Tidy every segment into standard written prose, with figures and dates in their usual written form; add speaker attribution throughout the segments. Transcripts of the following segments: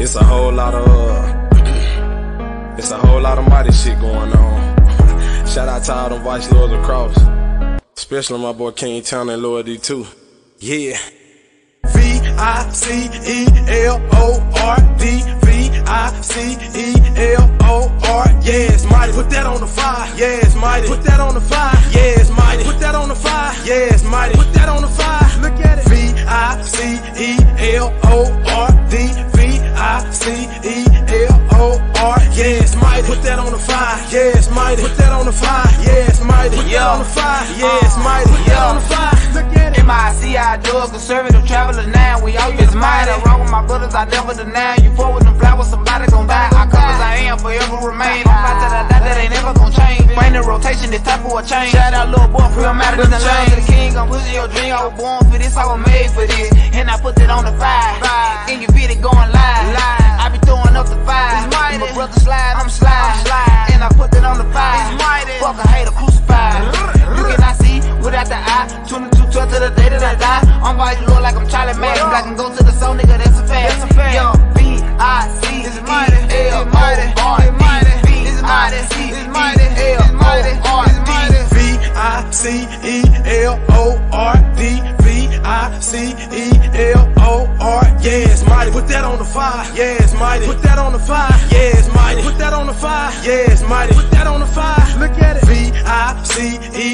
Speaker 1: It's a whole lot of it's a whole lot of mighty shit going on. Shout out to all them vice lords across, especially my boy King Town and Lord D too. Yeah. V-I-C-E-L-O-R-D, V-I-C-E-L-O-R, yes, mighty, put that on the fire, yes, mighty, put that on the fire, yes, mighty, put that on the fire, yes, mighty, put that on the fire, look at it, V-I-C-E-L-O-R-D, V-I-C-E-L-O-R, yes, mighty, put that on the fire, yes, mighty, put that on the fire, yes, mighty, put that on the fire, yes, mighty, put that on the fire, look at it. M-I-C-I, do a conservative traveler now, we all use mighty. I roll with my brothers, I never deny. You fall with them flowers, somebody gon' die. I come as I am, forever remain. I'm not that I die, that ain't never gon' change. Brain in rotation, this type of a change. Shout out little boy, real matter in the lane. The king, I'm pushing your dream. I was born for this, I was made for this. And I put it on the fire. In your video going live. I be throwing up the fire. My brother slide, I'm slide. And I put it on the fire. Fuck a hater, crucified. You cannot see without the eye. 22 12 to the day that I die. I'm vice lord like I'm Charlie Mack. I can go to the soul, nigga, that's a fact. Yo, V-I-C-E-L-O-R-D, V-I-C-E-L-O-R, yes, mighty, put that on the fire, yes, mighty, put that on the fire, yes, mighty, put that on the fire, yes, mighty, put that on the fire, look at it, V-I-C-E-L-O-R-D,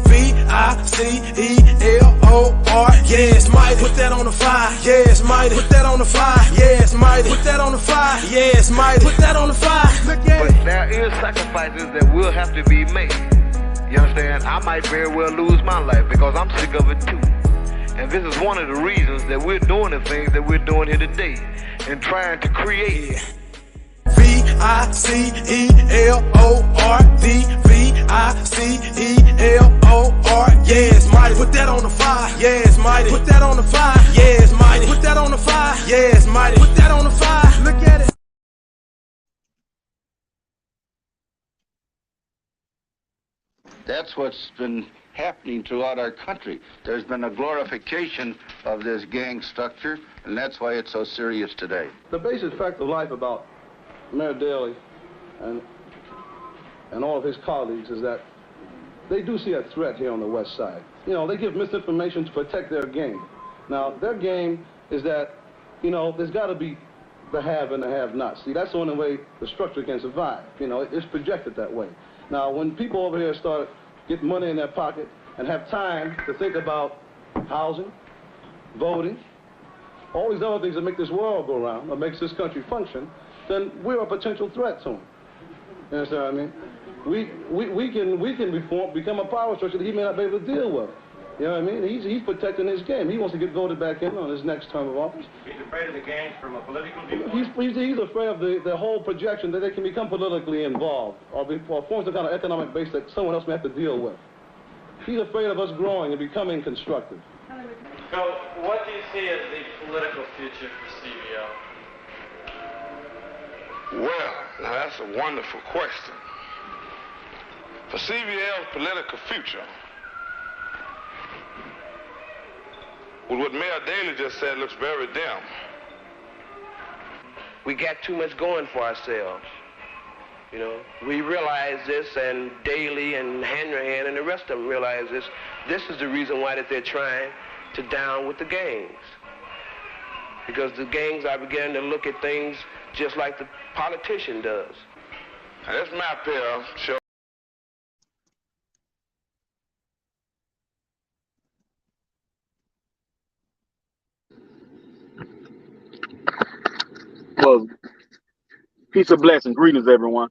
Speaker 1: V-I-C-E-L-O-R, yes, mighty, put that on the fire, yes, mighty, put that on the fire, yes, mighty, put that on the fire, yes, mighty, put that on the fire, look at it.
Speaker 2: But there is sacrifices that will have to be made. You understand? I might very well lose my life because I'm sick of it too. And this is one of the reasons that we're doing the things that we're doing here today and trying to create.
Speaker 1: V-I-C-E-L-O-R-D, V-I-C-E-L-O-R, yes, mighty, put that on the fire, yes, mighty, put that on the fire, yes, mighty, put that on the fire, yes, mighty, put that on the fire, look at it.
Speaker 3: That's what's been happening throughout our country. There's been a glorification of this gang structure, and that's why it's so serious today.
Speaker 4: The basic fact of life about Mayor Daley and all of his colleagues is that they do see a threat here on the west side. You know, they give misinformation to protect their game. Now, their game is that, you know, there's got to be the have and the have-nots. See, that's the only way the structure can survive. You know, it's projected that way. Now, when people over here start getting money in their pocket and have time to think about housing, voting, all these other things that make this world go round, or makes this country function, then we're a potential threat to them. You understand what I mean? We can become a power structure that he may not be able to deal with. You know what I mean? He's protecting his game. He wants to get voted back in on his next term of office.
Speaker 5: He's afraid of the gangs from a political viewpoint?
Speaker 4: He's afraid of the whole projection that they can become politically involved or form some kind of economic base that someone else may have to deal with. He's afraid of us growing and becoming constructive.
Speaker 5: So, what do you see as the political future for CVL?
Speaker 6: Well, now that's a wonderful question. For CVL's political future, well, what Mayor Daley just said looks very dim.
Speaker 2: We got too much going for ourselves. You know, we realize this, and Daley and Hanrahan and the rest of them realize this. This is the reason why that they're trying to down with the gangs. Because the gangs are beginning to look at things just like the politician does.
Speaker 6: And this map here shows
Speaker 7: Well, peace and blessing. Greetings, everyone.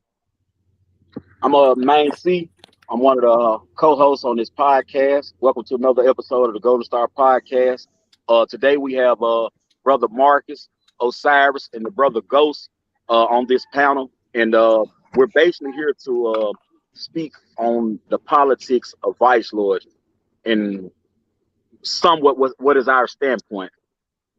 Speaker 7: I'm Main C. I'm one of the co-hosts on this podcast. Welcome to another episode of the Golden Star Podcast. Today we have Brother Marcus, Osiris, and the Brother Ghost on this panel. And we're basically here to speak on the politics of vice lords and somewhat what is our standpoint.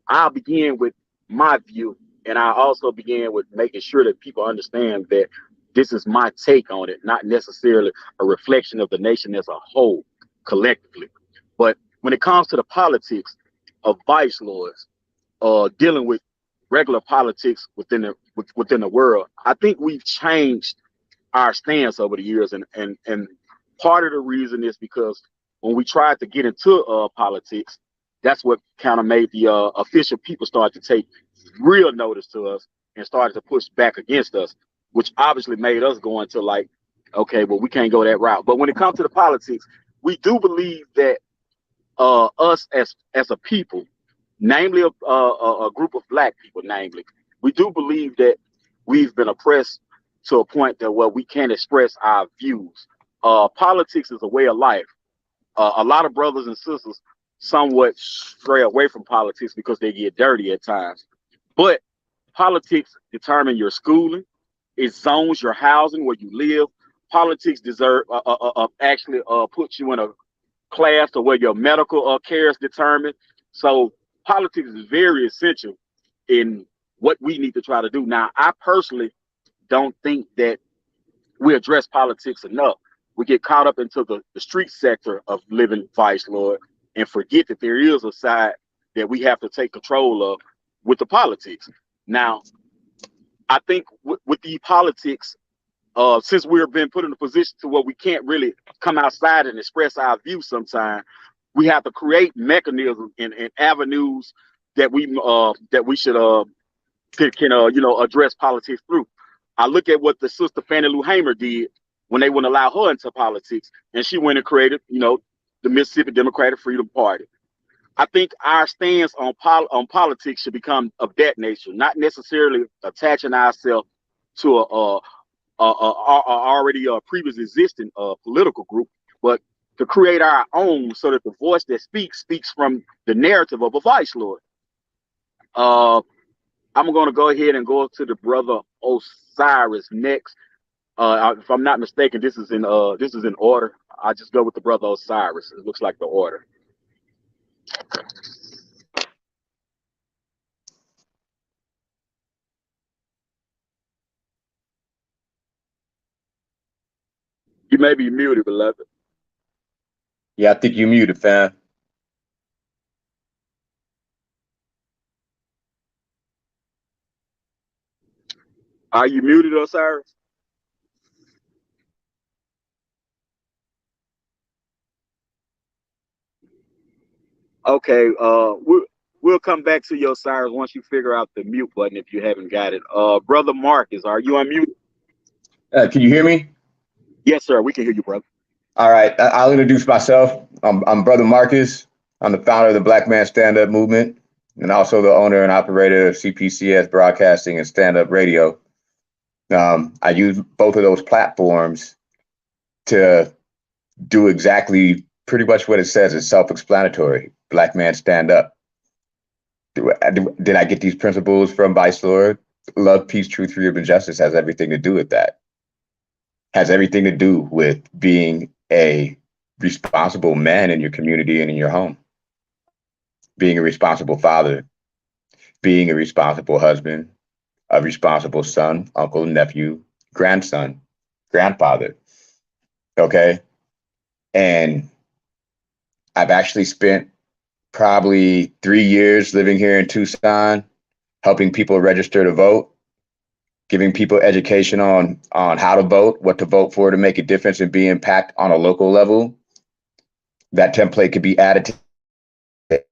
Speaker 7: I'll begin with my view, and I also begin with making sure that people understand that this is my take on it, not necessarily a reflection of the nation as a whole, collectively. But when it comes to the politics of vice lords, dealing with regular politics within the world. I think we've changed our stance over the years, and part of the reason is because when we tried to get into politics, that's what kind of made the official people start to take real notice to us and started to push back against us, which obviously made us go into like, okay, well, we can't go that route. But when it comes to the politics, we do believe that us as a people, namely a group of black people, namely, we do believe that we've been oppressed to a point that where we can't express our views. Politics is a way of life. A lot of brothers and sisters somewhat stray away from politics because they get dirty at times. But politics determine your schooling. It zones your housing where you live. Politics actually puts you in a class to where your medical care is determined. So politics is very essential in what we need to try to do. Now, I personally don't think that we address politics enough. We get caught up into the street sector of living vice, Lord, and forget that there is a side that we have to take control of with the politics. Now, I think with the politics, since we've been put in a position to where we can't really come outside and express our views sometimes, we have to create mechanisms and avenues that we should can address politics through. I look at what the sister Fannie Lou Hamer did when they wouldn't allow her into politics, and she went and created, the Mississippi Democratic Freedom Party. I think our stance on politics should become of that nature, not necessarily attaching ourselves to a already previous existing political group, but to create our own so that the voice that speaks from the narrative of a vice lord. I'm going to go ahead and go to the brother Osiris next. If I'm not mistaken, this is in order. I just go with the brother Osiris. It looks like the order. You may be muted, beloved.
Speaker 8: Yeah, I think you're muted, fam.
Speaker 7: Are you muted, Osiris? Okay, we'll come back to you, Osiris, once you figure out the mute button if you haven't got it. Brother Marcus, are you unmuted?
Speaker 8: Can you hear me?
Speaker 7: Yes, sir. We can hear you, brother.
Speaker 8: All right, I'll introduce myself. I'm Brother Marcus. I'm the founder of the Black Man Stand Up Movement and also the owner and operator of CPCS Broadcasting and Stand Up Radio. I use both of those platforms to do exactly pretty much what it says. It's self-explanatory. Black man stand up. Did I get these principles from Vice Lord? Love, peace, truth, freedom, and justice has everything to do with that. Has everything to do with being a responsible man in your community and in your home. Being a responsible father, being a responsible husband, a responsible son, uncle, nephew, grandson, grandfather. Okay. And I've actually spent probably 3 years living here in Tucson, helping people register to vote, giving people education on how to vote, what to vote for to make a difference and be impact on a local level. That template could be added to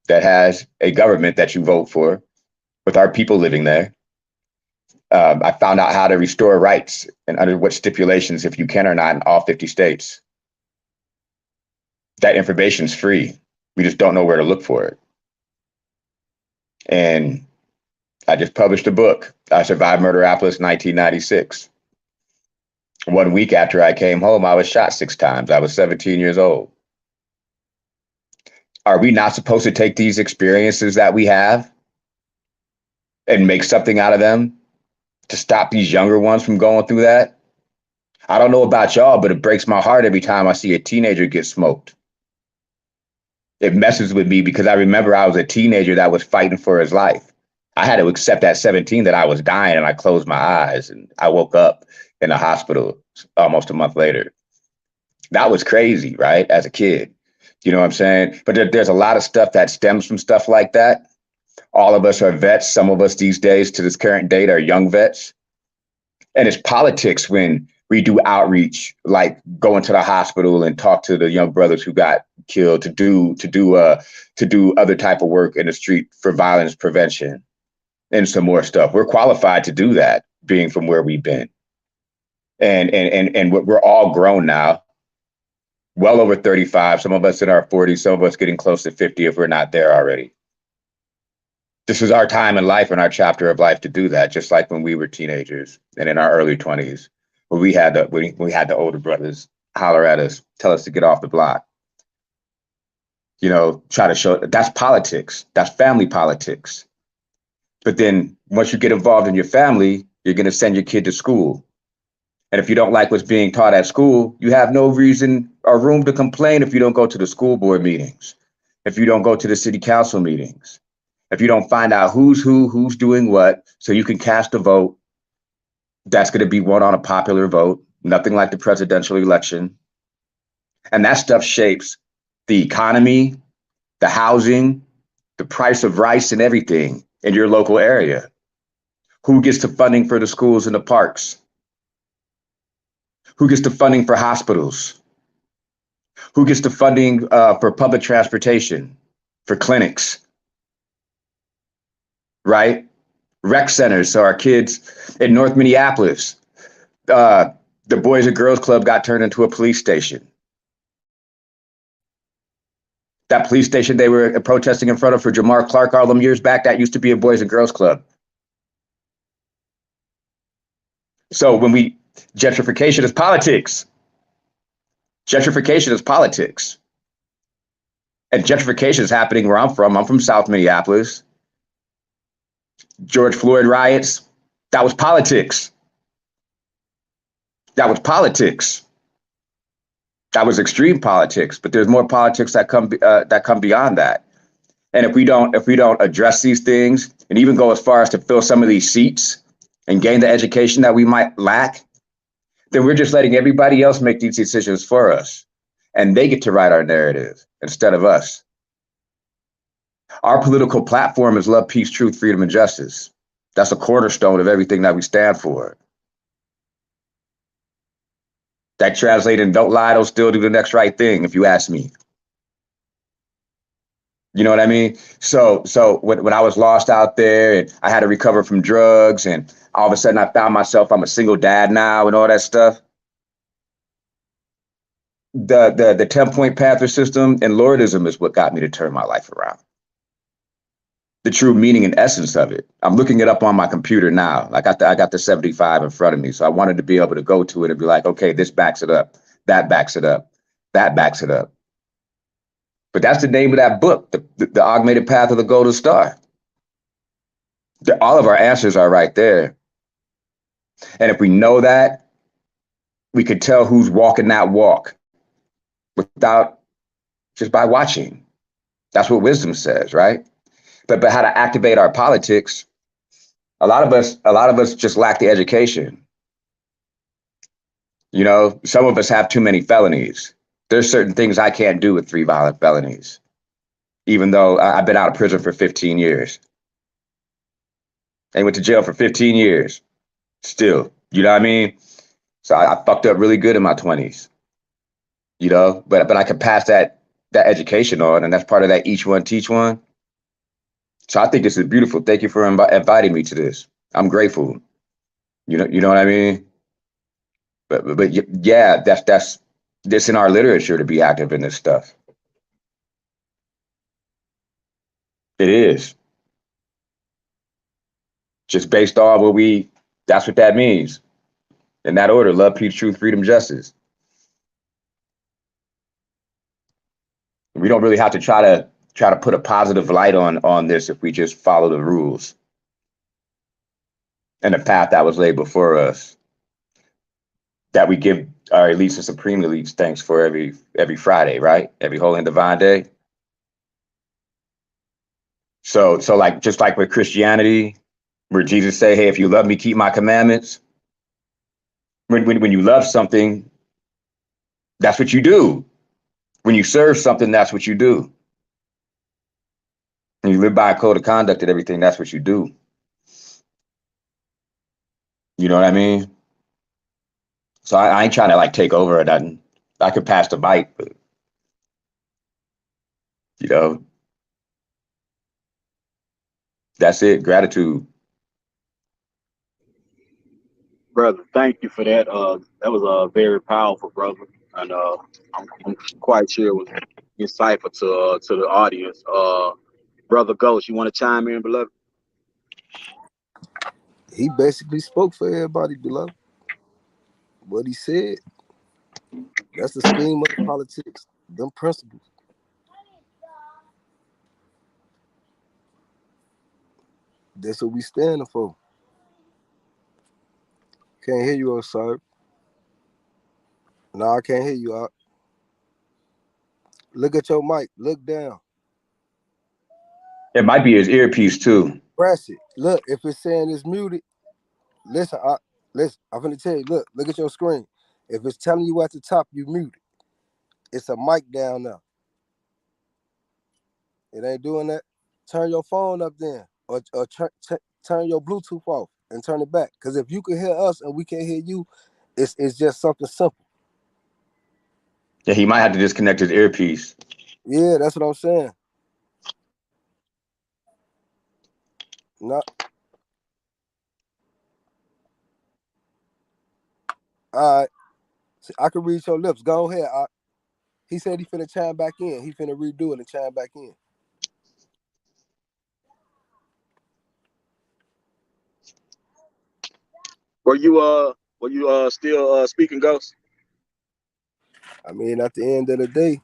Speaker 8: that has a government that you vote for with our people living there. I found out how to restore rights and under what stipulations, if you can or not, in all 50 states. That information is free. We just don't know where to look for it. And I just published a book. I survived Murderapolis 1996. 1 week after I came home, I was shot 6 times. I was 17 years old. Are we not supposed to take these experiences that we have and make something out of them to stop these younger ones from going through that? I don't know about y'all, but it breaks my heart every time I see a teenager get smoked. It messes with me because I remember I was a teenager that was fighting for his life. I had to accept at 17 that I was dying, and I closed my eyes and I woke up in the hospital almost a month later. That was crazy, right? As a kid, you know what I'm saying? But there's a lot of stuff that stems from stuff like that. All of us are vets. Some of us these days to this current date are young vets. And it's politics when we do outreach, like go into the hospital and talk to the young brothers who got killed, to do other type of work in the street for violence prevention and some more stuff. We're qualified to do that, being from where we've been. And we're all grown now, well over 35, some of us in our 40s, some of us getting close to 50 if we're not there already. This is our time in life and our chapter of life to do that, just like when we were teenagers and in our early 20s, when we had the older brothers holler at us, tell us to get off the block. You know, try to show that's politics, that's family politics. But then once you get involved in your family, you're going to send your kid to school. And if you don't like what's being taught at school, you have no reason or room to complain if you don't go to the school board meetings, if you don't go to the city council meetings, if you don't find out who's doing what, so you can cast a vote that's going to be won on a popular vote, nothing like the presidential election. And that stuff shapes the economy, the housing, the price of rice and everything in your local area. Who gets the funding for the schools and the parks? Who gets the funding for hospitals? Who gets the funding for public transportation, for clinics? Right? Rec centers. So our kids in North Minneapolis, the Boys and Girls Club got turned into a police station. That police station they were protesting in front of for Jamar Clark all them years back, that used to be a Boys and Girls Club. So gentrification is politics. Gentrification is politics. And gentrification is happening where I'm from. I'm from South Minneapolis. George Floyd riots, that was politics. That was politics. That was extreme politics, but there's more politics that come beyond that. And if we don't address these things and even go as far as to fill some of these seats and gain the education that we might lack, then we're just letting everybody else make these decisions for us. And they get to write our narrative instead of us. Our political platform is love, peace, truth, freedom, and justice. That's a cornerstone of everything that we stand for. That translated, don't lie, don't steal, do the next right thing, if you ask me. You know what I mean? So when I was lost out there and I had to recover from drugs and all of a sudden I found myself, I'm a single dad now and all that stuff. The 10-point Panther system and Lordism is what got me to turn my life around. The true meaning and essence of it. I'm looking it up on my computer now. I got the 75 in front of me. So I wanted to be able to go to it and be like, okay, this backs it up. That backs it up. That backs it up. But that's the name of that book, the Augmented Path of the Golden Star. All of our answers are right there. And if we know that, we could tell who's walking that walk just by watching. That's what wisdom says, right? But how to activate our politics, a lot of us just lack the education. You know, some of us have too many felonies. There's certain things I can't do with 3 violent felonies, even though I've been out of prison for 15 years. I went to jail for 15 years still, you know what I mean? So I fucked up really good in my 20s, you know, but I could pass that education on, and that's part of that each one teach one. So I think this is beautiful. Thank you for inviting me to this. I'm grateful. You know what I mean? But yeah, that's this in our literature to be active in this stuff. It is. Just based on that's what that means. In that order, love, peace, truth, freedom, justice. We don't really have to try to put a positive light on this if we just follow the rules and the path that was laid before us, that we give our elites and supreme elites thanks for every Friday, right? Every holy and divine day. So like, just like with Christianity, where Jesus say, hey, if you love me, keep my commandments. When you love something, that's what you do. When you serve something, that's what you do. And you live by a code of conduct and everything, that's what you do. You know what I mean? So I ain't trying to like take over or nothing. I could pass the mic, but you know, that's it. Gratitude.
Speaker 7: Brother, thank you for that. That was very powerful, brother, and I'm quite sure it was insightful to the audience. Brother Ghost, you want to chime in, beloved?
Speaker 9: He basically spoke for everybody, beloved. What he said, that's the scheme of the politics, them principles. That's what we standing for. Can't hear you, sir. No, I can't hear you. Look at your mic. Look down.
Speaker 8: It might be his earpiece too.
Speaker 9: Press it. Look, if it's saying it's muted, listen. Listen. I'm gonna tell you. Look at your screen. If it's telling you at the top, you muted. It's a mic down there. It ain't doing that. Turn your phone up then, or turn your Bluetooth off and turn it back. Because if you can hear us and we can't hear you, it's just something simple.
Speaker 8: Yeah, he might have to disconnect his earpiece.
Speaker 9: Yeah, that's what I'm saying. No. All right. See, I can read your lips. Go ahead. He said he finna chime back in. He finna redo it and chime back in.
Speaker 7: Were you still speaking, Ghost?
Speaker 9: I mean, at the end of the day,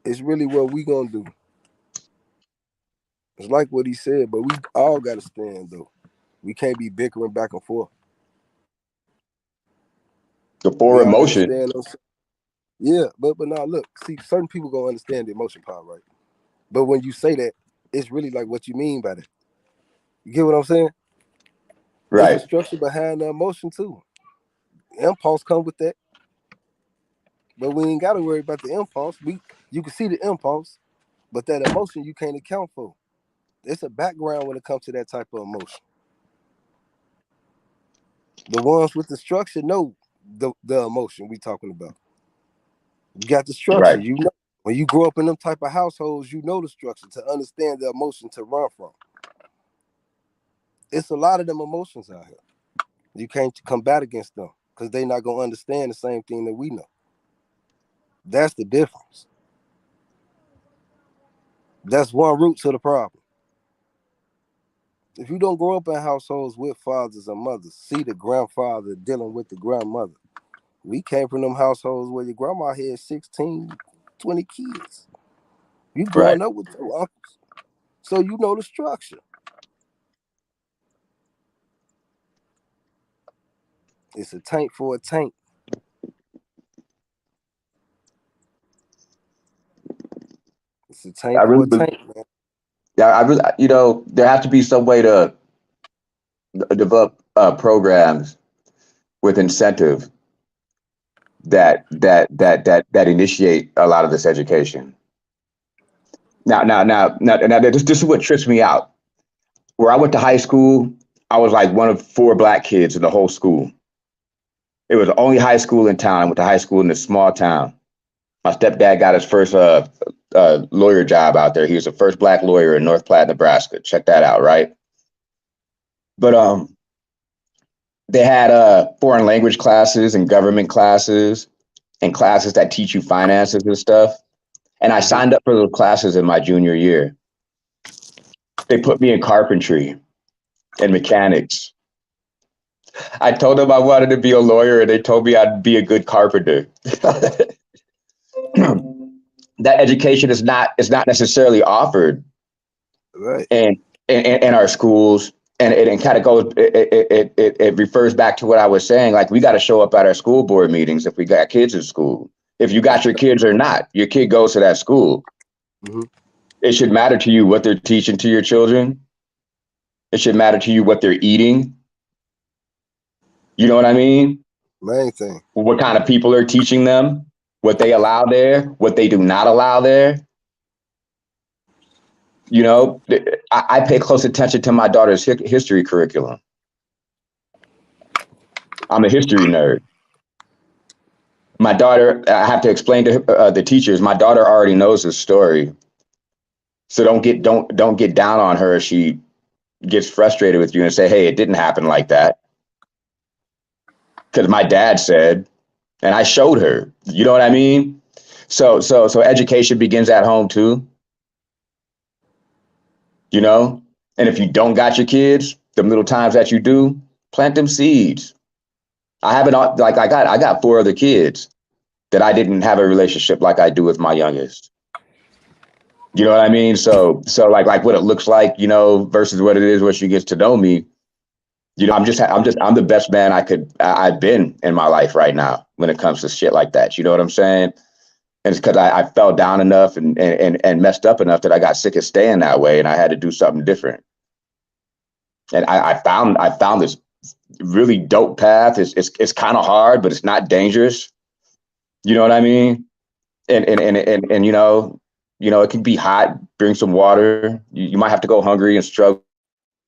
Speaker 9: it's really what we gonna do. It's like what he said, but we all gotta stand though. We can't be bickering back and forth.
Speaker 8: The
Speaker 9: We
Speaker 8: forward
Speaker 9: all gotta
Speaker 8: motion.
Speaker 9: stand on. Yeah, but now look, see, certain people gonna understand the emotion part, right? But when you say that, it's really like what you mean by that. You get what I'm saying? It's a
Speaker 8: Right.
Speaker 9: structure behind the emotion too. Impulse come with that, but we ain't gotta worry about the impulse. You can see the impulse, but that emotion you can't account for. It's a background when it comes to that type of emotion. The ones with the structure know the emotion we talking about. You got the structure.
Speaker 8: Right.
Speaker 9: You know when you grow up in them type of households, you know the structure to understand the emotion to run from. It's a lot of them emotions out here. You can't combat against them because they not gonna understand the same thing that we know. That's the difference. That's one root to the problem. If you don't grow up in households with fathers and mothers, see the grandfather dealing with the grandmother. We came from them households where your grandma had 16, 20 kids. You
Speaker 8: Right.
Speaker 9: growing up with your uncles. So you know the structure. It's a tank for a tank. It's a
Speaker 8: I
Speaker 9: tank for
Speaker 8: really,
Speaker 9: a tank, man.
Speaker 8: yeah, I really, there has to be some way to develop programs with incentive that initiate a lot of this education. Now, this is what trips me out. Where I went to high school, I was like one of 4 black kids in the whole school. It was the only high school in town. I went to high school in this small town. My stepdad got his first lawyer job out there. He was the first black lawyer in North Platte, Nebraska. Check that out, right? But they had foreign language classes and government classes and classes that teach you finances and stuff. And I signed up for those classes in my junior year. They put me in carpentry and mechanics. I told them I wanted to be a lawyer, and they told me I'd be a good carpenter. That education is not necessarily offered
Speaker 9: Right.
Speaker 8: in our schools, and it kind of goes. It refers back to what I was saying. Like we got to show up at our school board meetings if we got kids in school. If you got your kids or not, your kid goes to that school.
Speaker 9: Mm-hmm.
Speaker 8: It should matter to you what they're teaching to your children. It should matter to you what they're eating. You know what I mean?
Speaker 9: Main thing.
Speaker 8: What kind of people are teaching them, what they allow there, what they do not allow there. You know, I pay close attention to my daughter's history curriculum. I'm a history nerd. My daughter, I have to explain to the teachers, my daughter already knows the story. So don't get down on her if she gets frustrated with you and say, hey, it didn't happen like that. Because my dad said, and I showed her. You know what I mean? So education begins at home too. You know? And if you don't got your kids, the little times that you do, plant them seeds. I haven't like I got 4 other kids that I didn't have a relationship like I do with my youngest. You know what I mean? So like what it looks like, you know, versus what it is when she gets to know me. You know, I'm the best man I've been in my life right now when it comes to shit like that. You know what I'm saying? And it's because I fell down enough and messed up enough that I got sick of staying that way, and I had to do something different. And I found this really dope path. It's kind of hard, but it's not dangerous. You know what I mean? And you know, it can be hot. Bring some water. You might have to go hungry and struggle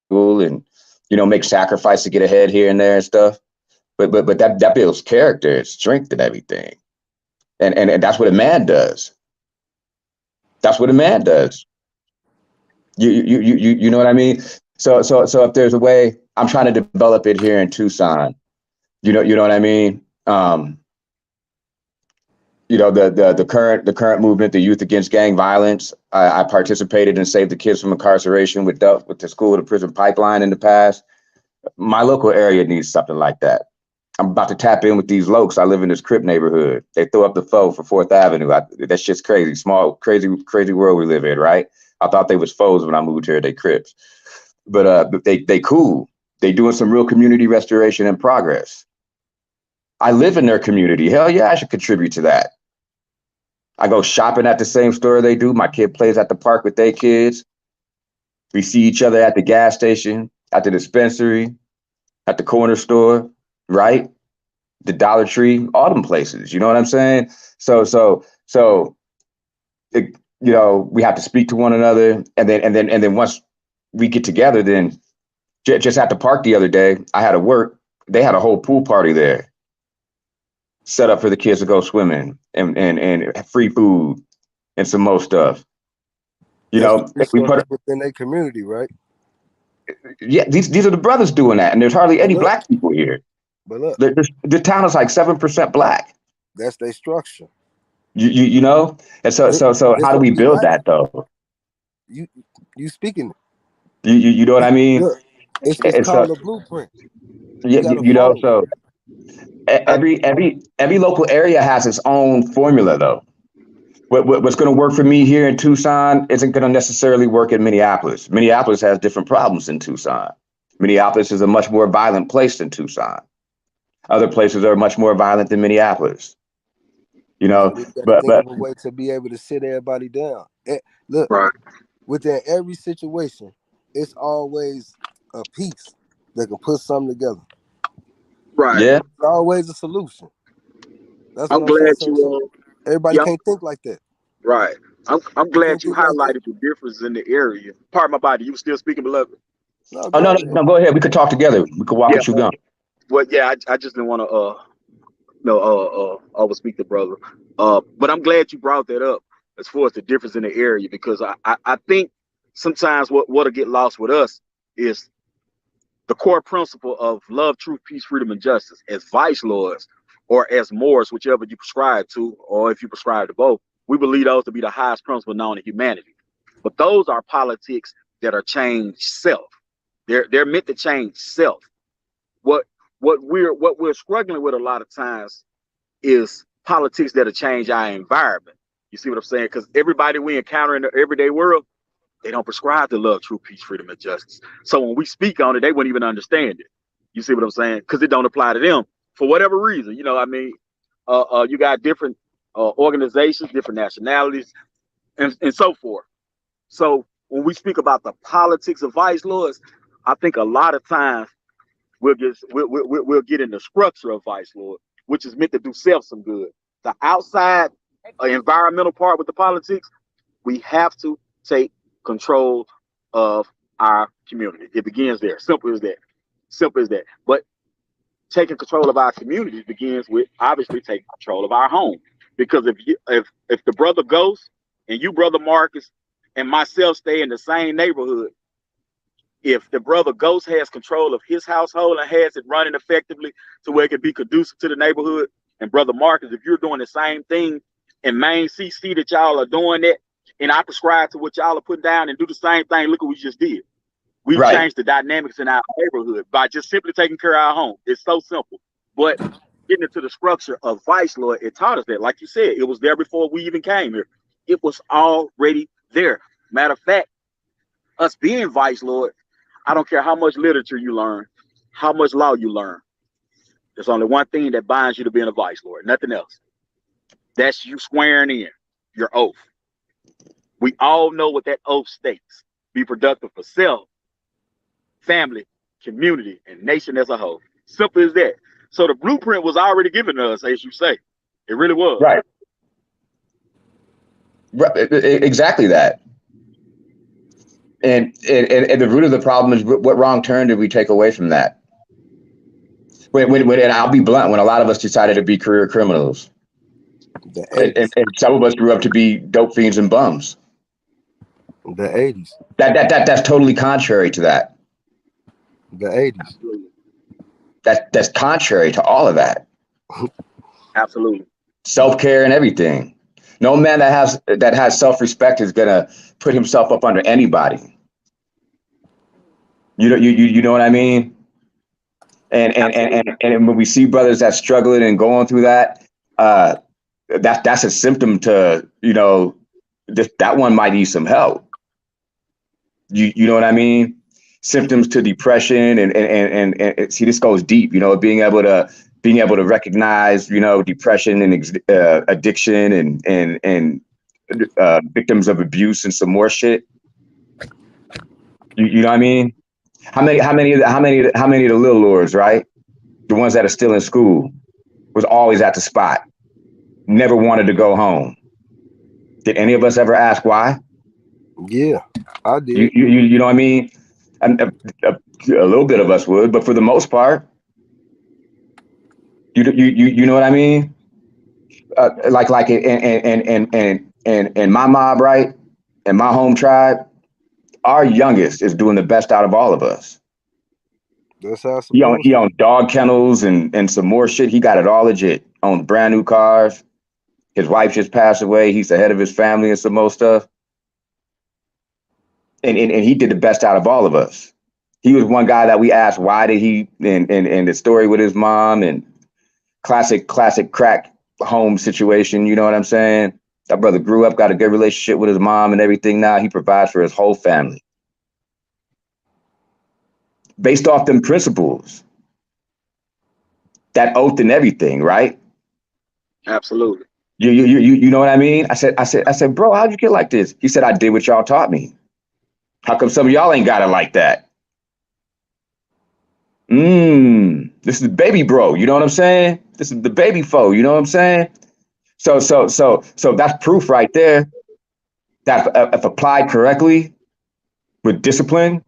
Speaker 8: and, you know, make sacrifice to get ahead here and there and stuff. But that builds character and strength and everything. And that's what a man does. That's what a man does. You know what I mean? So if there's a way, I'm trying to develop it here in Tucson. You know what I mean? You know, the current movement, the Youth Against Gang Violence. I participated and saved the kids from incarceration with the school to prison pipeline in the past. My local area needs something like that. I'm about to tap in with these lokes. I live in this Crip neighborhood. They throw up the foe for 4th Avenue. That shit's crazy. Small, crazy world we live in, right? I thought they was foes when I moved here. They Crips, but they cool. They doing some real community restoration and progress. I live in their community. Hell yeah, I should contribute to that. I go shopping at the same store they do. My kid plays at the park with their kids. We see each other at the gas station, at the dispensary, at the corner store, right? The Dollar Tree, all them places. You know what I'm saying? So it, you know, we have to speak to one another, and then once we get together, then just at the park the other day, I had to work. They had a whole pool party there, set up for the kids to go swimming and free food and some more stuff. You
Speaker 9: That's
Speaker 8: know,
Speaker 9: the
Speaker 8: if we
Speaker 9: resources
Speaker 8: put
Speaker 9: within their community, right?
Speaker 8: yeah, these are the brothers doing that, and there's hardly any black people here.
Speaker 9: But look,
Speaker 8: the town is like 7% black.
Speaker 9: that's their structure.
Speaker 8: You know, and so
Speaker 9: This
Speaker 8: how do
Speaker 9: what
Speaker 8: we
Speaker 9: we
Speaker 8: build
Speaker 9: like.
Speaker 8: that though?
Speaker 9: You speaking it.
Speaker 8: You know what I mean?
Speaker 9: Look, it's
Speaker 8: And so
Speaker 9: called a blueprint. You
Speaker 8: yeah,
Speaker 9: gotta
Speaker 8: you know,
Speaker 9: follow it.
Speaker 8: so every local area has its own formula though. What's going to work for me here in Tucson isn't going to necessarily work in Minneapolis. Minneapolis has different problems than Tucson. Minneapolis is a much more violent place than Tucson. Other places are much more violent than Minneapolis. You
Speaker 9: So
Speaker 8: know,
Speaker 9: we gotta
Speaker 8: but
Speaker 9: think of a way to be able to sit everybody down. Look,
Speaker 7: Right.
Speaker 9: within every situation, it's always a piece that can put something together.
Speaker 7: Right.
Speaker 8: yeah,
Speaker 9: It's always a solution. That's what
Speaker 7: I'm
Speaker 9: I'm saying.
Speaker 7: glad
Speaker 9: So
Speaker 7: you.
Speaker 9: everybody
Speaker 7: Yeah.
Speaker 9: can't think like that.
Speaker 7: Right. I'm
Speaker 9: You
Speaker 7: glad
Speaker 9: can't
Speaker 7: you
Speaker 9: think like that.
Speaker 7: highlighted the difference in the area. Pardon my body. You were still speaking, beloved.
Speaker 9: No,
Speaker 8: oh
Speaker 9: go ahead.
Speaker 8: no, go ahead. We could talk together. We could walk
Speaker 7: Yeah.
Speaker 8: and chew gum.
Speaker 7: Well, yeah. I just didn't want to overspeak the brother. But I'm glad you brought that up as far as the difference in the area, because I think sometimes what'll get lost with us is the core principle of love, truth, peace, freedom, and justice as vice lords or as Moors, whichever you prescribe to, or if you prescribe to both. We believe those to be the highest principle known in humanity. But those are politics that are changed self. They're meant to change self. What we're struggling with a lot of times is politics that'll change our environment. You see what I'm saying? Because everybody we encounter in the everyday world, they don't prescribe to love, truth, peace, freedom, and justice. So when we speak on it, they wouldn't even understand it. You see what I'm saying? Because it don't apply to them for whatever reason. You know, I mean, you got different organizations, different nationalities, and so forth. So when we speak about the politics of vice lords, I think a lot of times we'll get in the structure of vice lord, which is meant to do self some good. The outside environmental part with the politics, we have to take control of our community. It begins there. Simple as that. Simple as that. But taking control of our community begins with obviously taking control of our home. Because if the brother Ghost and you, brother Marcus, and myself stay in the same neighborhood, if the brother Ghost has control of his household and has it running effectively to where it can be conducive to the neighborhood, and brother Marcus, if you're doing the same thing and main CC that y'all are doing that, and I prescribe to what y'all are putting down and do the same thing, look what we just did. We've changed the dynamics in our neighborhood by just simply taking care of our home. It's so simple. But getting into the structure of Vice Lord, it taught us that. Like you said, it was there before we even came here. It was already there. Matter of fact, us being Vice Lord, I don't care how much literature you learn, how much law you learn. There's only one thing that binds you to being a Vice Lord, nothing else. That's you swearing in your oath. We all know what that oath states. Be productive for self, family, community, and nation as a whole. Simple as that. So the blueprint was already given to us, as you say. It really was.
Speaker 8: Right. Exactly that. And the root of the problem is what wrong turn did we take away from that? And I'll be blunt, when a lot of us decided to be career criminals, and some of us grew up to be dope fiends and bums.
Speaker 9: The 80s.
Speaker 8: That's totally contrary to that.
Speaker 9: The 80s.
Speaker 8: That's contrary to all of that.
Speaker 7: Absolutely.
Speaker 8: Self-care and everything. No man that has self-respect is gonna put himself up under anybody. You know what I mean? And when we see brothers that struggling and going through that, that's a symptom to, that one might need some help. You know what I mean? Symptoms to depression and see, this goes deep. Being able to recognize, depression and addiction and victims of abuse and some more shit. You know what I mean? How many of the little lords, right? The ones that are still in school, was always at the spot. Never wanted to go home. Did any of us ever ask why?
Speaker 9: Yeah, I did.
Speaker 8: You know what I mean? A little bit of us would, but for the most part, you know what I mean? Like in my mob, right? In my home tribe, our youngest is doing the best out of all of us.
Speaker 9: That's how
Speaker 8: he owned dog kennels and some more shit. He got it all legit. Owned brand new cars. His wife just passed away. He's the head of his family and some more stuff. And he did the best out of all of us. He was one guy that we asked why did he, and the story with his mom and classic crack home situation. You know what I'm saying? That brother grew up, got a good relationship with his mom and everything. Now he provides for his whole family. Based off them principles, that oath and everything, right?
Speaker 7: Absolutely.
Speaker 8: You know what I mean? I said, bro, how'd you get like this? He said, I did what y'all taught me. How come some of y'all ain't got it like that? This is the baby bro. You know what I'm saying? This is the baby foe. You know what I'm saying? So that's proof right there that if applied correctly with discipline,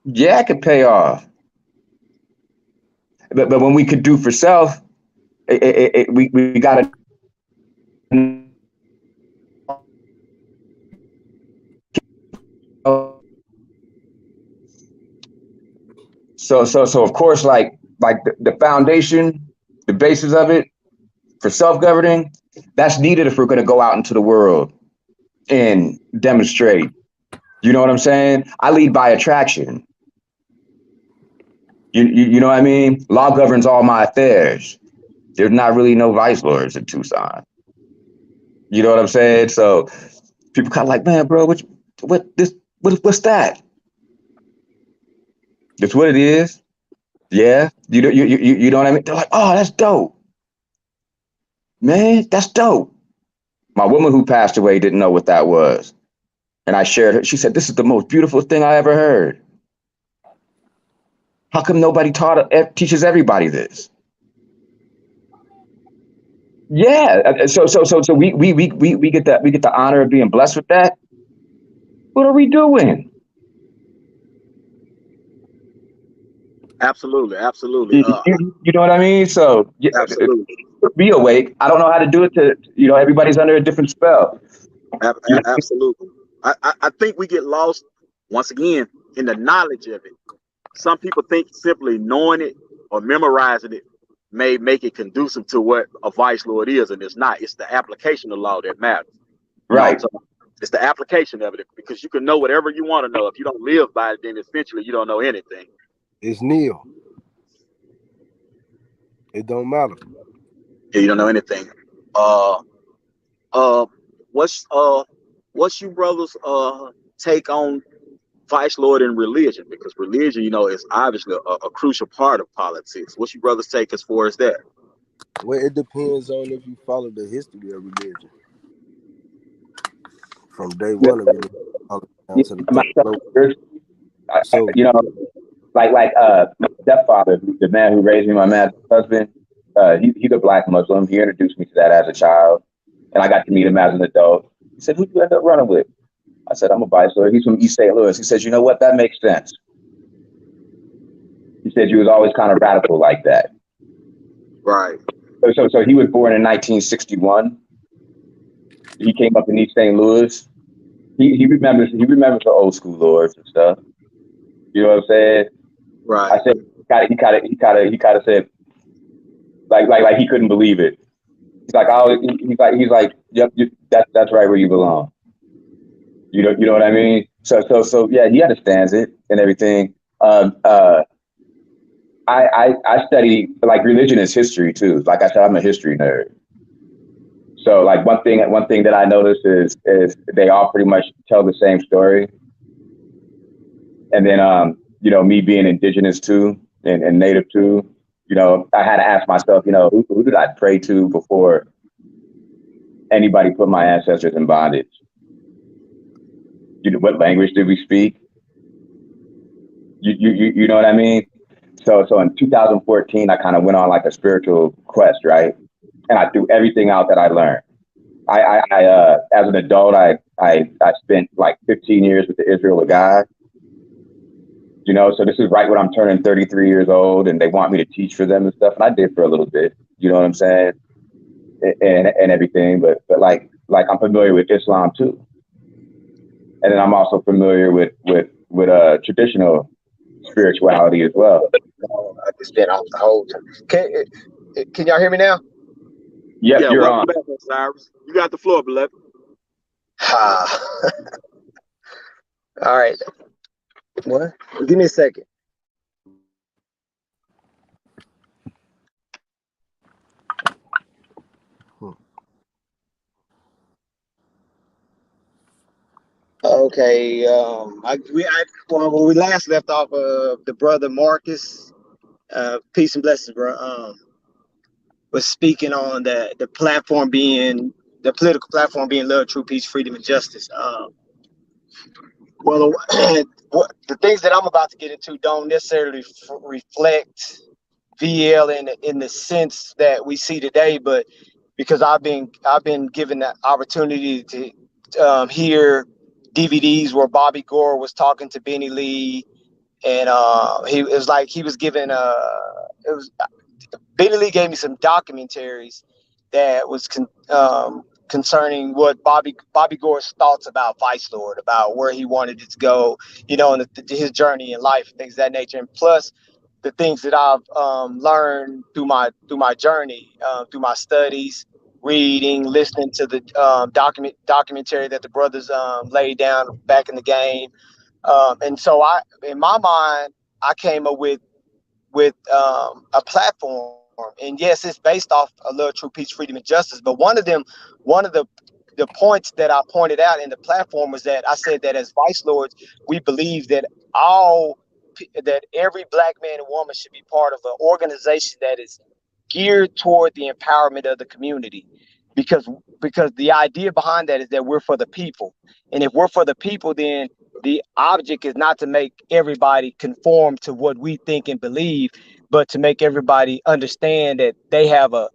Speaker 8: yeah, it could pay off. But when we could do for self, we got to. So of course, like the foundation, the basis of it for self-governing, that's needed if we're going to go out into the world and demonstrate. You know what I'm saying? I lead by attraction. You know what I mean? Law governs all my affairs. There's not really no vice lords in Tucson. You know what I'm saying? So people kind of like, man, bro, what's that? That's what it is. Yeah. You know what I mean? They're like, oh, that's dope. Man, that's dope. My woman who passed away didn't know what that was. And I shared her. She said, this is the most beautiful thing I ever heard. How come nobody teaches everybody this? Yeah. So we get the honor of being blessed with that. What are we doing?
Speaker 7: Absolutely, absolutely,
Speaker 8: You know what I mean? So
Speaker 7: absolutely,
Speaker 8: be awake. I don't know how to do it. Everybody's under a different spell. You know?
Speaker 7: absolutely. I think we get lost once again in the knowledge of it. Some people think simply knowing it or memorizing it may make it conducive to what a vice lord is, and it's not. It's the application of law that matters. You know what I'm
Speaker 8: Right.
Speaker 7: saying? It's the application of it, because you can know whatever you want to know. If you don't live by it, then essentially you don't know anything.
Speaker 9: It's nil. It don't matter.
Speaker 7: Yeah, you don't know anything. Uh, uh, what's what's you brothers take on vice lord and religion? Because religion, is obviously a crucial part of politics. What's your brothers take as far as that?
Speaker 9: Well, it depends on if you follow the history of religion from day
Speaker 8: Yeah,
Speaker 9: one of religion all the way down to the
Speaker 8: my
Speaker 9: third low. So
Speaker 8: you know, like my stepfather, the man who raised me, my man's husband, he's a black Muslim. He introduced me to that as a child, and I got to meet him as an adult. He said, "Who'd you end up running with?" I said, "I'm a vice lord." He's from East St. Louis. He says, "You know what? That makes sense." He said, "You was always kind of radical like that."
Speaker 7: Right.
Speaker 8: So he was born in 1961. He came up in East St. Louis. He remembers the old school lords and stuff. You know what I'm saying?
Speaker 7: Right.
Speaker 8: I said he kind of said like he couldn't believe it. He's like yep, that's right where you belong. You know what I mean? So yeah, he understands it and everything. Um, uh, I study like religion is history too. Like I said, I'm a history nerd. So like one thing that I noticed is they all pretty much tell the same story. And then me being indigenous too and native too, I had to ask myself, who did I pray to before anybody put my ancestors in bondage? What language did we speak? You know what I mean? So in 2014, I kind of went on like a spiritual quest, right? And I threw everything out that I learned. As an adult, I spent like 15 years with the Israel of God. So this is right when I'm turning 33 years old, and they want me to teach for them and stuff, and I did for a little bit. You know what I'm saying? And everything, but like I'm familiar with Islam too, and then I'm also familiar with traditional spirituality as well.
Speaker 10: I just been off the whole time. Can y'all hear me now?
Speaker 8: Yep,
Speaker 7: Yeah,
Speaker 8: you're
Speaker 7: welcome
Speaker 8: on.
Speaker 7: back, Cyrus. You got the floor, beloved.
Speaker 10: All right. What? Give me a second. Okay. When we last left off, the brother Marcus, peace and blessings, bro. Was speaking on the platform being the political platform being love, true peace, freedom, and justice. Well, the things that I'm about to get into don't necessarily reflect VL in the sense that we see today, but because I've been given the opportunity to hear DVDs where Bobby Gore was talking to Benny Lee, and it was like he was given it was Benny Lee gave me some documentaries that was concerning what Bobby Gore's thoughts about Vice Lord, about where he wanted it to go, and his journey in life, things of that nature, and plus the things that I've learned through my journey, through my studies, reading, listening to the documentary that the brothers laid down back in the game, and so in my mind, I came up with a platform. And yes, it's based off a love, true peace, freedom, and justice. But one of the points that I pointed out in the platform was that I said that as vice lords, we believe that every black man and woman should be part of an organization that is geared toward the empowerment of the community, because the idea behind that is that we're for the people, and if we're for the people, then the object is not to make everybody conform to what we think and believe, but to make everybody understand that they have a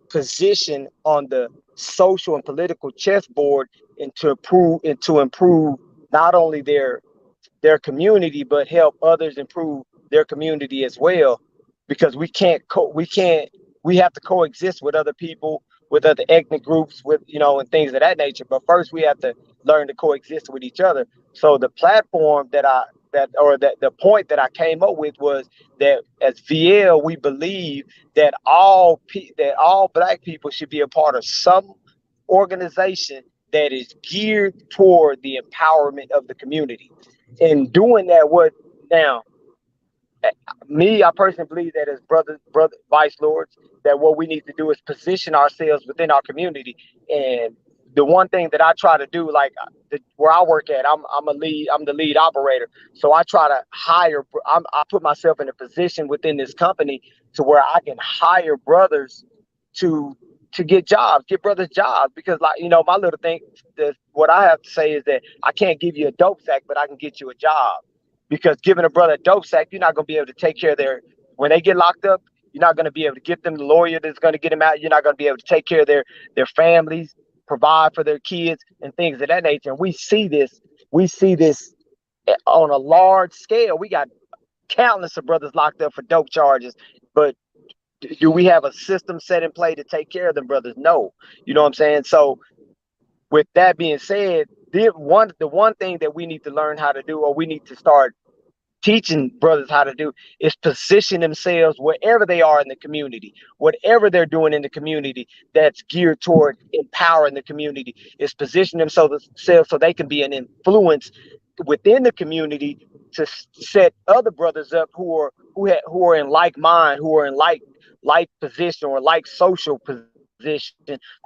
Speaker 10: position on the social and political chessboard, and to improve not only their community, but help others improve their community as well. Because we have to coexist with other people, with other ethnic groups, with and things of that nature. But first, we have to learn to coexist with each other. So the platform the point that I came up with was that as VL, we believe that all Black people should be a part of some organization that is geared toward the empowerment of the community. In doing that, now I personally believe that as brother vice lords, that what we need to do is position ourselves within our community. And the one thing that I try to do, like where I work at, I'm the lead operator. So I try to I put myself in a position within this company to where I can hire brothers to get brothers jobs. Because my little thing, what I have to say is that I can't give you a dope sack, but I can get you a job. Because giving a brother a dope sack, you're not going to be able to take care of when they get locked up, you're not going to be able to get them the lawyer that's going to get them out. You're not going to be able to take care of their families, provide for their kids and things of that nature. And we see this on a large scale. We got countless of brothers locked up for dope charges, but do we have a system set in play to take care of them brothers? No. You know what I'm saying? So with that being said, the one thing that we need to learn how to do, or we need to start teaching brothers how to do, is position themselves wherever they are in the community, whatever they're doing in the community that's geared toward empowering the community, is position themselves so they can be an influence within the community to set other brothers up who are in like mind, who are in like position or like social position,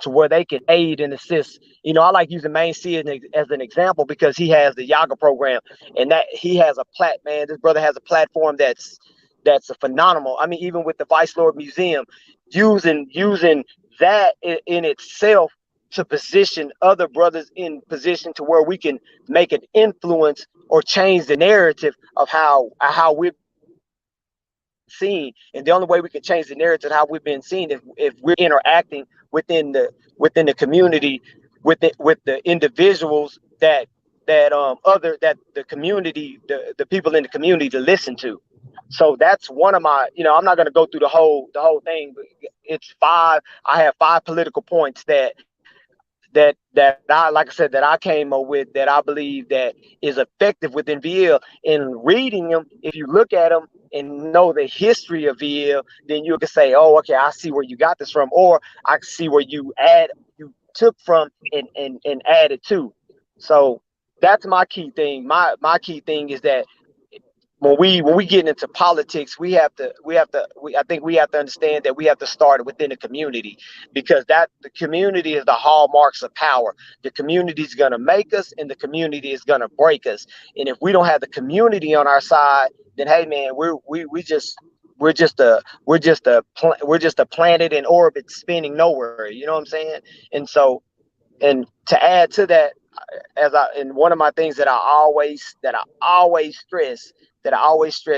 Speaker 10: to where they can aid and assist. I like using Main C as an example, because he has the Yaga program, and that he has this brother has a platform that's a phenomenal. I mean, even with the Vice Lord Museum, using that in itself to position other brothers in position to where we can make an influence or change the narrative of how we're seen. And the only way we can change the narrative of how we've been seen is if we're interacting within the community with the individuals that the community, the people in the community to listen to. So that's one of my, I'm not going to go through the whole thing, but I have 5 political points that I, like I said, that I came up with, that I believe that is effective within VL. In reading them, if you look at them and know the history of VL, then you can say, oh, okay, I see where you got this from, or I can see where you took from and added to. So that's my key thing. My key thing is that when we get into politics, I think we have to understand that we have to start within the community, because the community is the hallmarks of power. The community is going to make us, and the community is going to break us. And if we don't have the community on our side, then hey man, we're just a planet in orbit spinning nowhere. You know what I'm saying? And so, and to add to that, and one of my things that I always stress,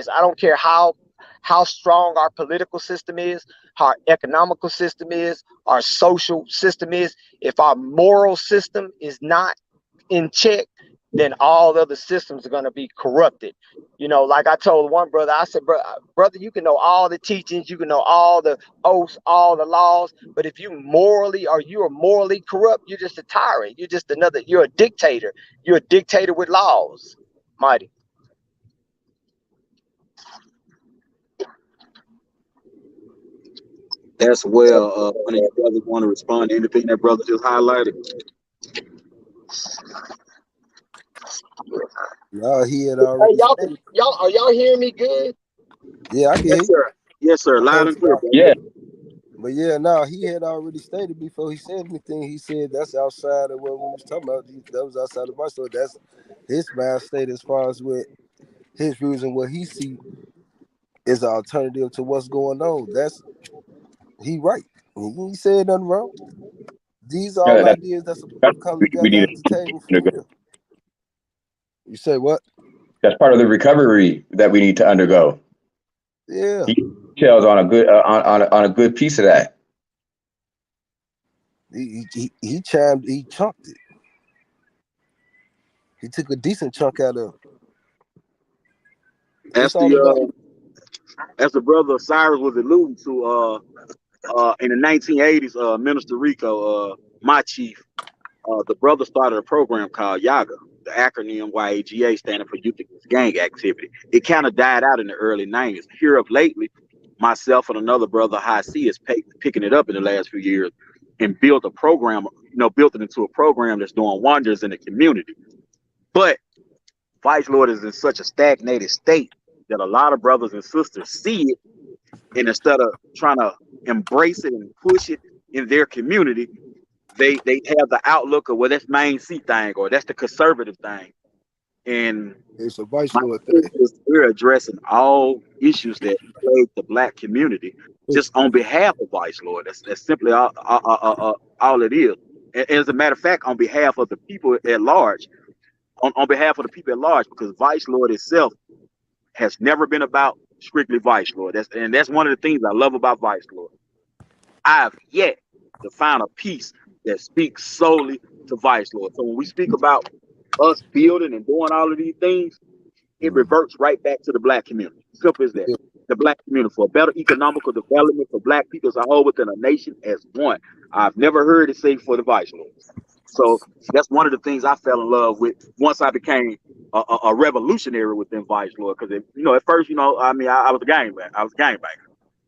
Speaker 10: I don't care how strong our political system is, how our economical system is, our social system is, if our moral system is not in check, then all other systems are going to be corrupted. Like I told one brother, I said, brother, you can know all the teachings, you can know all the oaths, all the laws, but if you are morally corrupt, you're just a tyrant. You're a dictator. You're a dictator with laws. Mighty.
Speaker 7: That's well. One of you brothers want to respond to anything that brother just highlighted?
Speaker 9: No, he had already stated.
Speaker 10: Are y'all hearing me good?
Speaker 9: Yeah, I can hear
Speaker 7: Yes,
Speaker 9: you.
Speaker 7: sir. Yes, sir. Loud and clear, brother.
Speaker 8: Yeah.
Speaker 9: But yeah, no, he had already stated before he said anything. He said that's outside of what we was talking about. That was outside of my story. That's his mind state as far as with his views and what he see is an alternative to what's going on. He right. He said nothing wrong. These are all ideas that's supposed to come
Speaker 8: We
Speaker 9: together
Speaker 8: need
Speaker 9: at the table for real. You say what?
Speaker 8: That's part of the recovery that we need to undergo.
Speaker 9: Yeah.
Speaker 8: He details on a good on a good piece of that.
Speaker 9: He chunked it. He took a decent chunk out of it.
Speaker 7: As
Speaker 9: It's all about
Speaker 7: the brother Cyrus was alluding to, in the 1980s, Minister Rico, my chief, the brother started a program called YAGA, the acronym YAGA standing for Youth Against Gang Activity. It kind of died out in the early 90s. Here of lately, myself and another brother, High C, is picking it up in the last few years and built a program, built it into a program that's doing wonders in the community. But Vice Lord is in such a stagnated state that a lot of brothers and sisters see it, and instead of trying to embrace it and push it in their community, they have the outlook of, well, that's main C thing, or that's the conservative thing. And
Speaker 9: it's a Vice
Speaker 7: my
Speaker 9: Lord
Speaker 7: thing
Speaker 9: thing.
Speaker 7: is we're addressing all issues that plague the black community just on behalf of Vice Lord. That's simply all it is. And as a matter of fact, on behalf of the people at large, on behalf of the people at large, because Vice Lord itself has never been about strictly Vice Lord. That's one of the things I love about Vice Lord. I've yet to find a piece that speaks solely to Vice Lord. So when we speak about us building and doing all of these things, it reverts right back to the black community. Simple as that.
Speaker 9: Yeah.
Speaker 7: The black community, for better economical development for black people as a whole within a nation as one. I've never heard it say for the Vice Lord. So that's one of the things I fell in love with once I became a revolutionary within Vice Lord. Because at first, I was a gangbanger. I was a gangbanger.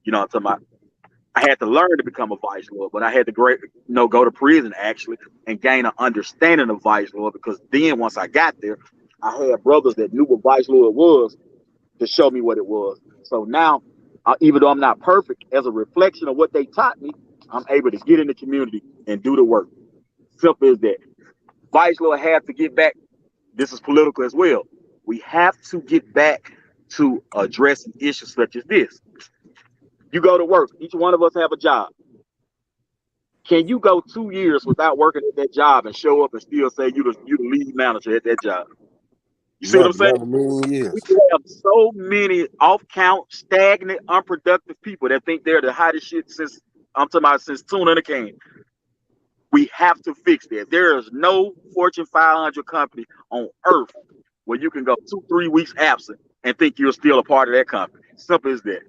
Speaker 7: I'm talking about. I had to learn to become a Vice Lord, but I had to go to prison actually and gain an understanding of Vice Lord, because then once I got there, I had brothers that knew what Vice Lord was to show me what it was. So now, even though I'm not perfect, as a reflection of what they taught me, I'm able to get in the community and do the work. Simple as that. Vice Lord have to get back. This is political as well. We have to get back to addressing issues such as this. You go to work. Each one of us have a job. Can you go 2 years without working at that job and show up and still say you the lead manager at that job? You see what I'm saying?
Speaker 9: Not a million
Speaker 7: We
Speaker 9: years.
Speaker 7: have so many off-count, stagnant, unproductive people that think they're the hottest shit since tuna in a can. We have to fix that. There is no Fortune 500 company on earth where you can go 2-3 weeks absent and think you're still a part of that company. Simple as that.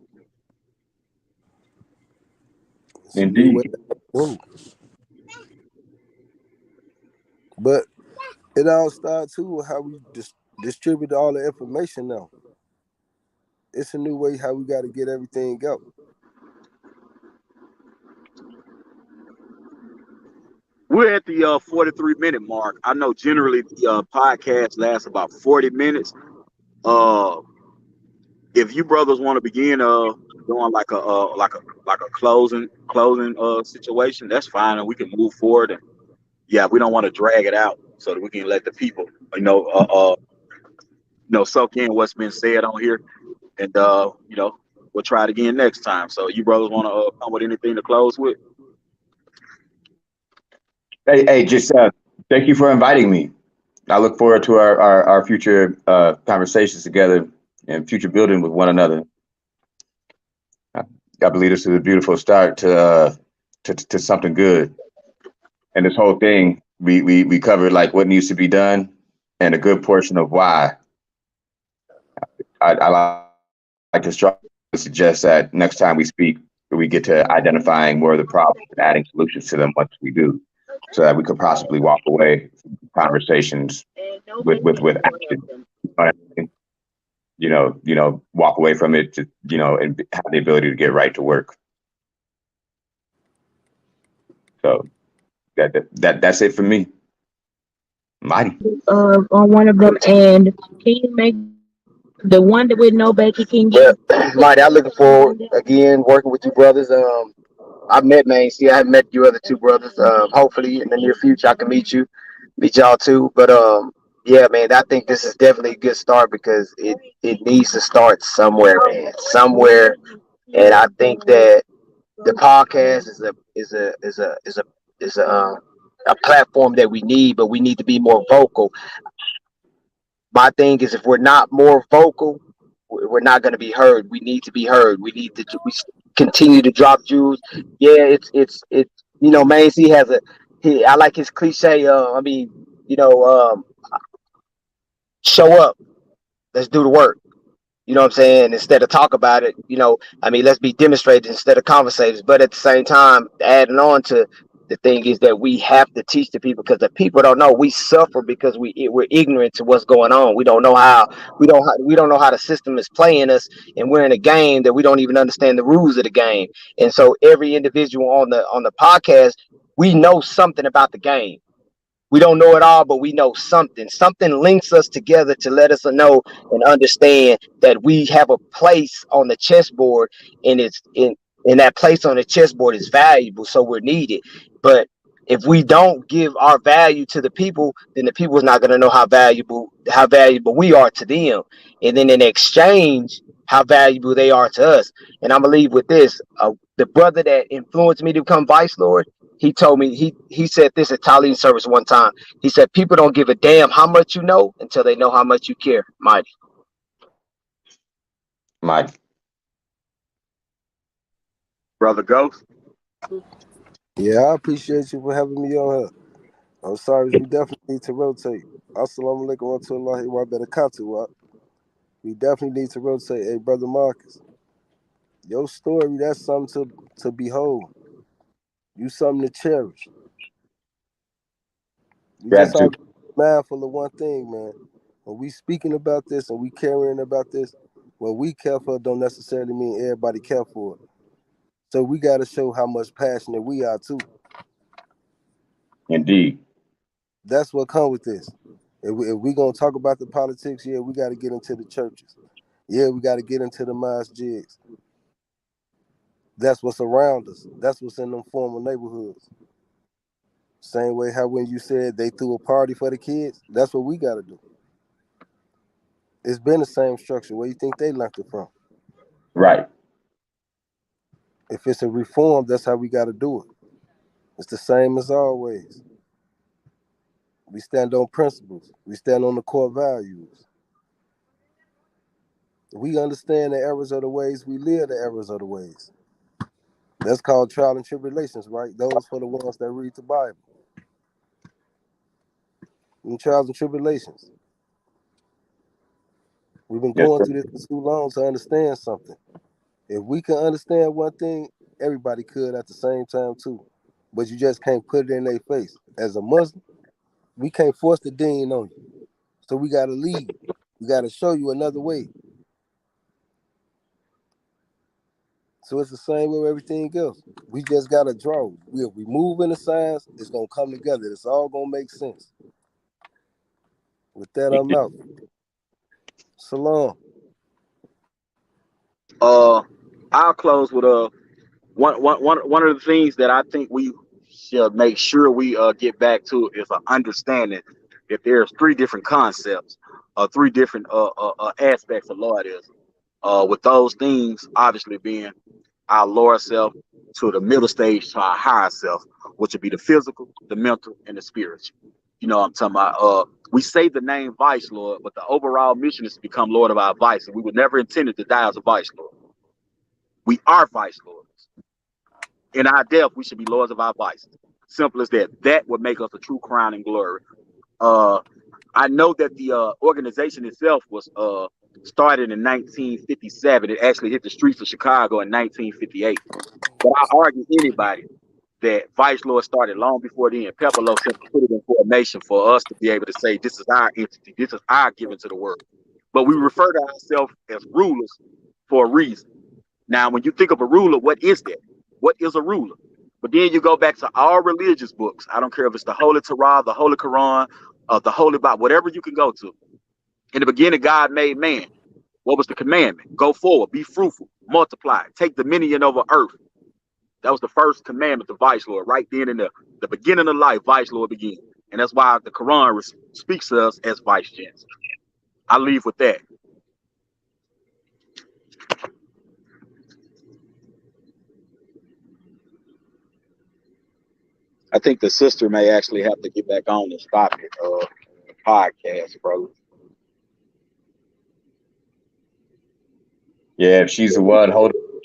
Speaker 9: It's a new way.
Speaker 8: Indeed.
Speaker 9: But it all starts too with how we distribute all the information now. It's a new way how we got to get everything out.
Speaker 7: We're at the 43-minute mark. I know generally the podcast lasts about 40 minutes. If you brothers want to begin doing like a closing situation, that's fine, and we can move forward. And yeah, we don't want to drag it out, so that we can let the people soak in what's been said on here, and we'll try it again next time. So you brothers want to come with anything to close with?
Speaker 8: Hey, just thank you for inviting me. I look forward to our future conversations together and future building with one another. I believe this is a beautiful start to something good. And this whole thing, we covered like what needs to be done and a good portion of why. I like to strongly suggest that next time we speak, we get to identifying more of the problems and adding solutions to them once we do, so that we could possibly walk away from conversations with action. Walk away from it to, and have the ability to get right to work. So that's it for me. Mighty.
Speaker 11: On one of them, and can you make the one that with no Becky? Can you?
Speaker 10: Well, Mighty, I'm looking forward again working with you brothers. I've met Main C. I haven't met you other two brothers. Hopefully in the near future I can meet y'all too. But yeah, man, I think this is definitely a good start, because it needs to start somewhere, man, somewhere. And I think that the podcast is a platform that we need, but we need to be more vocal. My thing is, if we're not more vocal, we're not going to be heard. We need to be heard. We need to continue to drop jewels. Yeah, it's Main C has I like his cliche. show up. Let's do the work. You know what I'm saying? Instead of talk about it, let's be demonstrators instead of conversators. But at the same time, adding on to the thing is that we have to teach the people, because the people don't know. We suffer because we're ignorant to what's going on. We don't know how we don't know how the system is playing us, and we're in a game that we don't even understand the rules of the game. And so every individual on the podcast, we know something about the game. We don't know it all, but we know something. Something links us together to let us know and understand that we have a place on the chessboard, and it's in that place on the chessboard is valuable, so we're needed. But if we don't give our value to the people, then the people is not going to know how valuable we are to them, and then in exchange, how valuable they are to us. And I'm gonna leave with this: the brother that influenced me to become vice lord, he told me, he said this at Talene service one time. He said, people don't give a damn how much you know until they know how much you care. Mighty.
Speaker 8: Mike.
Speaker 7: Brother Ghost.
Speaker 9: Yeah, I appreciate you for having me on here. I'm sorry, we definitely need to rotate. Assalamu alaikum wa rahmatullahi wa barakatuh. We definitely need to rotate. Hey, Brother Marcus, your story, that's something to behold. You something to cherish. We just all
Speaker 8: Gratitude.
Speaker 9: mindful of one thing, man. When we speaking about this and we caring about this, what we care for don't necessarily mean everybody care for it. So we got to show how much passionate we are too.
Speaker 8: Indeed.
Speaker 9: That's what come with this. If we gonna talk about the politics, yeah, we got to get into the churches. Yeah, we got to get into the masjids. That's what's around us. That's what's in them former neighborhoods. Same way how when you said they threw a party for the kids, that's what we got to do. It's been the same structure. Where you think they learned it from?
Speaker 8: Right.
Speaker 9: If it's a reform, that's how we got to do it. It's the same as always. We stand on principles. We stand on the core values. We understand the errors of the ways. We live the errors of the ways. That's called trial and tribulations, right? Those for the ones that read the Bible. And trials and tribulations. We've been
Speaker 8: Yes,
Speaker 9: going
Speaker 8: sir.
Speaker 9: through this for too long to understand something. If we can understand one thing, everybody could at the same time too. But you just can't put it in their face. As a Muslim, we can't force the deen on you. So we got to lead. We got to show you another way. So it's the same way with everything else. We just got to draw. If we move in the signs, it's going to come together. It's all going to make sense. With that, I'm out. Salam.
Speaker 7: I'll close with one of the things that I think we should make sure we get back to is an understanding that there's three different concepts, three different aspects of Lordism. With those things obviously being our lower self to the middle stage to our higher self, which would be the physical, the mental, and the spiritual. You know what I'm talking about? We say the name Vice Lord, but the overall mission is to become Lord of our vice, and we were never intended to die as a Vice Lord. We are Vice Lords. In our death, we should be lords of our vices. Simple as that. That would make us a true crown and glory. I know that the organization itself was started in 1957. It actually hit the streets of Chicago in 1958. But I argue anybody that Vice Lord started long before then. Pepperlo simply put it in formation for us to be able to say this is our entity, this is our given to the world. But we refer to ourselves as rulers for a reason. Now, when you think of a ruler, what is that? What is a ruler? But then you go back to all religious books. I don't care if it's the Holy Torah, the Holy Quran, the Holy Bible, whatever you can go to. In the beginning, God made man. What was the commandment? Go forward, be fruitful, multiply, take dominion over earth. That was the first commandment to Vice Lord. Right then in the beginning of life, Vice Lord began. And that's why the Quran speaks to us as vice gents. I leave with that. I think the sister may actually have to get back on and stop it, the podcast, bro.
Speaker 8: Yeah, if she's the one holding